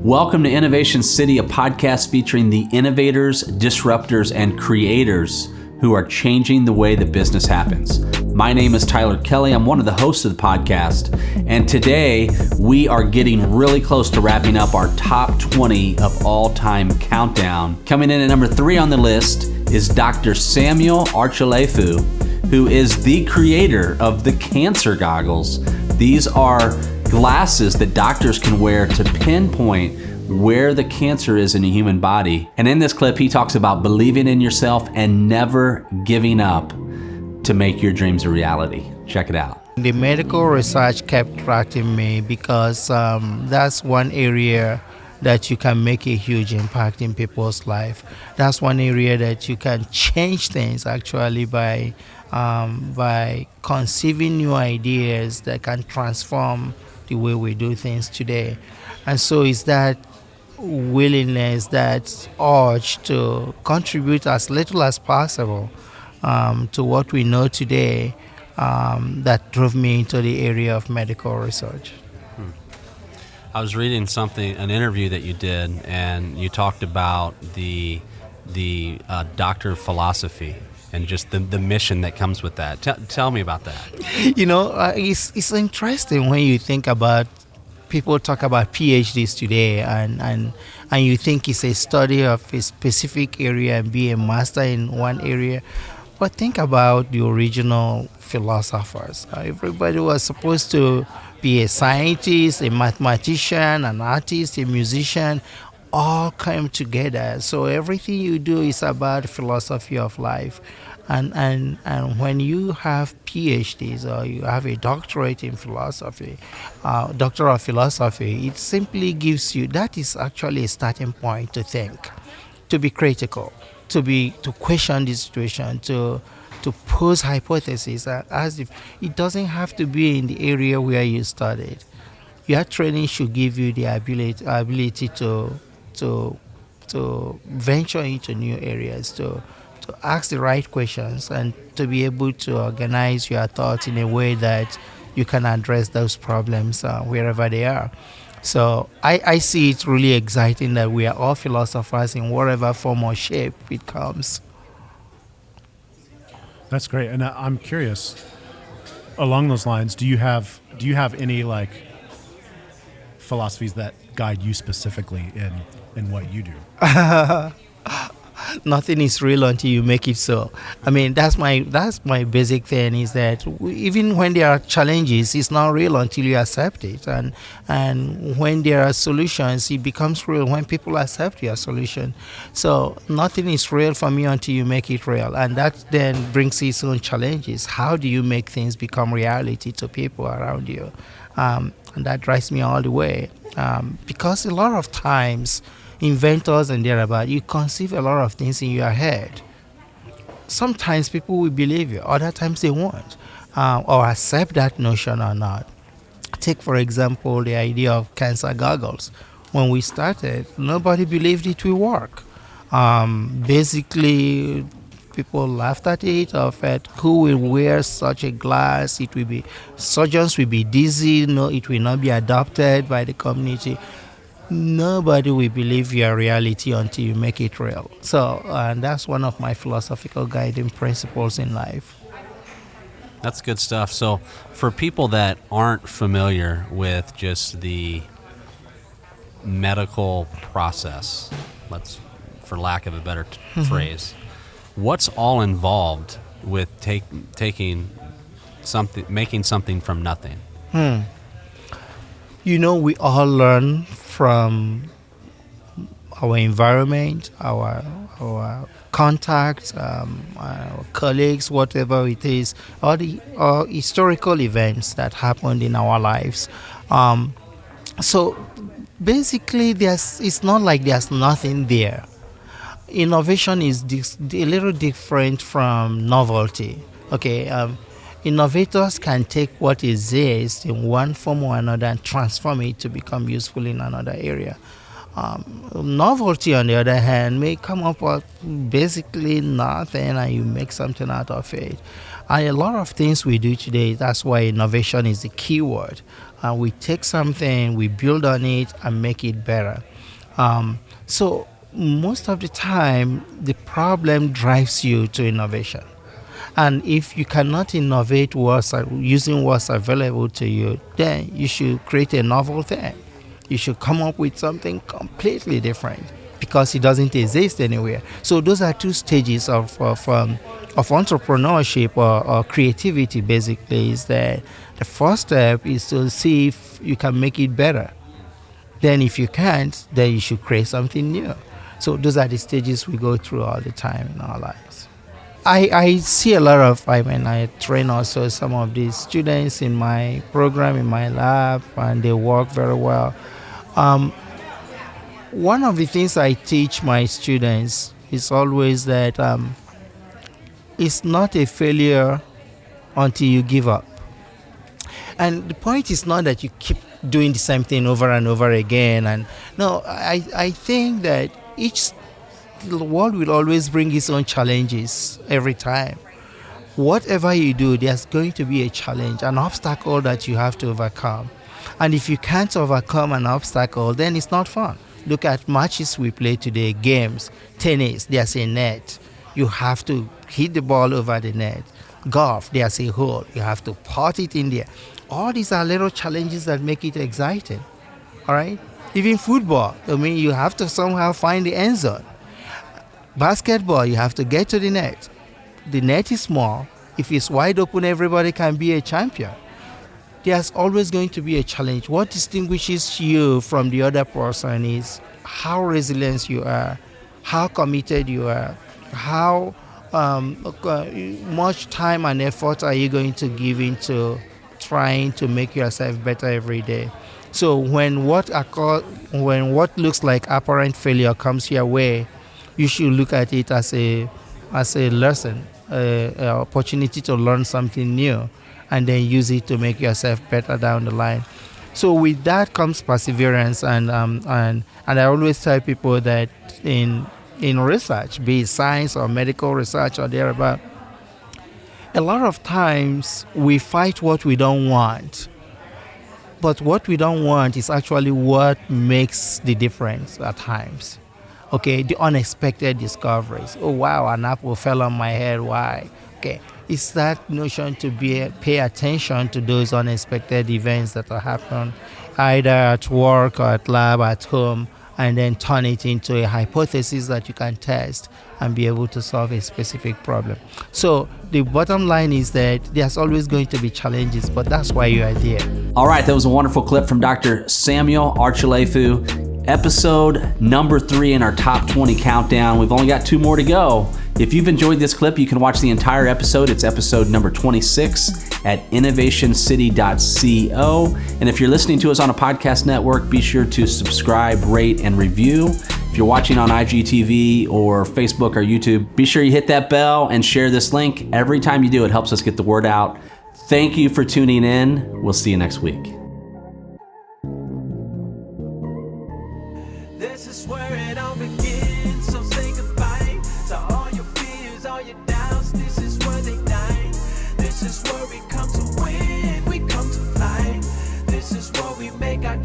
Welcome to Innovation City, a podcast featuring the innovators, disruptors, and creators who are changing the way that business happens. My name is Tyler Kelly. I'm one of the hosts of the podcast, and today we are getting really close to wrapping up our top 20 of all-time countdown. Coming in at number 3 on the list is Dr. Samuel Achilefu, who is the creator of the cancer goggles. These are glasses that doctors can wear to pinpoint where the cancer is in the human body. And in this clip, he talks about believing in yourself and never giving up to make your dreams a reality. Check it out. The medical research kept attracting me because that's one area that you can make a huge impact in people's life. That's one area that you can change things actually by conceiving new ideas that can transform the way we do things today. And so it's that willingness, that urge to contribute as little as possible to what we know today that drove me into the area of medical research. I was reading an interview that you did, and you talked about the doctor of philosophy and just the mission that comes with that. Tell me about that. You know, it's interesting when you think about people talk about PhDs today, and you think it's a study of a specific area and be a master in one area. But think about the original philosophers. Everybody was supposed to be a scientist, a mathematician, an artist, a musician, all came together. So everything you do is about philosophy of life. And when you have PhDs or you have a doctorate in philosophy, doctor of philosophy, it simply gives you, that is actually a starting point to think, to be critical, to question the situation, to pose hypotheses, as if it doesn't have to be in the area where you studied. Your training should give you the ability to venture into new areas, to ask the right questions, and to be able to organize your thoughts in a way that you can address those problems wherever they are. So I see it really exciting that we are all philosophers in whatever form or shape it comes. That's great. And I'm curious, along those lines, do you have any like philosophies that guide you specifically in what you do? Nothing is real until you make it so. I mean, that's my basic thing, is that even when there are challenges, it's not real until you accept it. And when there are solutions, it becomes real when people accept your solution. So nothing is real for me until you make it real. And that then brings its own challenges. How do you make things become reality to people around you? And that drives me all the way. Because a lot of times, inventors and thereabout, you conceive a lot of things in your head. Sometimes people will believe you, other times they won't, or accept that notion or not. Take, for example, the idea of cancer goggles. When we started, nobody believed it will work. Basically, people laughed at it, or felt, who will wear such a glass? Surgeons will be dizzy, no, it will not be adopted by the community. Nobody will believe your reality until you make it real. So, and that's one of my philosophical guiding principles in life. That's good stuff. So for people that aren't familiar with just the medical process, for lack of a better phrase, what's all involved with making something from nothing? You know, we all learn from our environment, our contacts, our colleagues, whatever it is, or the historical events that happened in our lives. So basically, it's not like there's nothing there. Innovation is a little different from novelty. Okay. Innovators can take what exists in one form or another and transform it to become useful in another area. Novelty, on the other hand, may come up with basically nothing and you make something out of it. And a lot of things we do today, that's why innovation is the key word. We take something, we build on it, and make it better. So most of the time, the problem drives you to innovation. And if you cannot innovate using what's available to you, then you should create a novel thing. You should come up with something completely different because it doesn't exist anywhere. So those are two stages of entrepreneurship or creativity. Basically, is that the first step is to see if you can make it better. Then if you can't, then you should create something new. So those are the stages we go through all the time in our lives. I see a lot of, I train also some of these students in my program, in my lab, and they work very well. One of the things I teach my students is always that it's not a failure until you give up. And the point is not that you keep doing the same thing over and over again. And no, I think that the world will always bring its own challenges every time. Whatever you do, there's going to be a challenge, an obstacle that you have to overcome. And if you can't overcome an obstacle, then it's not fun. Look at matches we play today, games, tennis, there's a net. You have to hit the ball over the net. Golf, there's a hole. You have to pot it in there. All these are little challenges that make it exciting. All right? Even football, you have to somehow find the end zone. Basketball, you have to get to the net. The net is small. If it's wide open, everybody can be a champion. There's always going to be a challenge. What distinguishes you from the other person is how resilient you are, how committed you are, how much time and effort are you going to give into trying to make yourself better every day. So when what looks like apparent failure comes your way, you should look at it as a lesson, an opportunity to learn something new, and then use it to make yourself better down the line. So with that comes perseverance, and I always tell people that in research, be it science or medical research or thereabout, a lot of times we fight what we don't want. But what we don't want is actually what makes the difference at times. Okay, the unexpected discoveries. Oh wow, an apple fell on my head. Why? Okay, it's that notion to pay attention to those unexpected events that are happening, either at work or at lab, at home, and then turn it into a hypothesis that you can test and be able to solve a specific problem. So the bottom line is that there's always going to be challenges, but that's why you are there. All right, that was a wonderful clip from Dr. Samuel Achilefu. Episode number 3 in our top 20 countdown. We've only got 2 more to go. If you've enjoyed this clip, you can watch the entire episode. It's episode number 26 at innovationcity.co. And if you're listening to us on a podcast network, be sure to subscribe, rate, and review. If you're watching on IGTV or Facebook or YouTube, be sure you hit that bell and share this link. Every time you do, it helps us get the word out. Thank you for tuning in. We'll see you next week. This is where it all begins, so say goodbye to all your fears, all your doubts. This is where they die. This is where we come to win, we come to fly. This is where we make our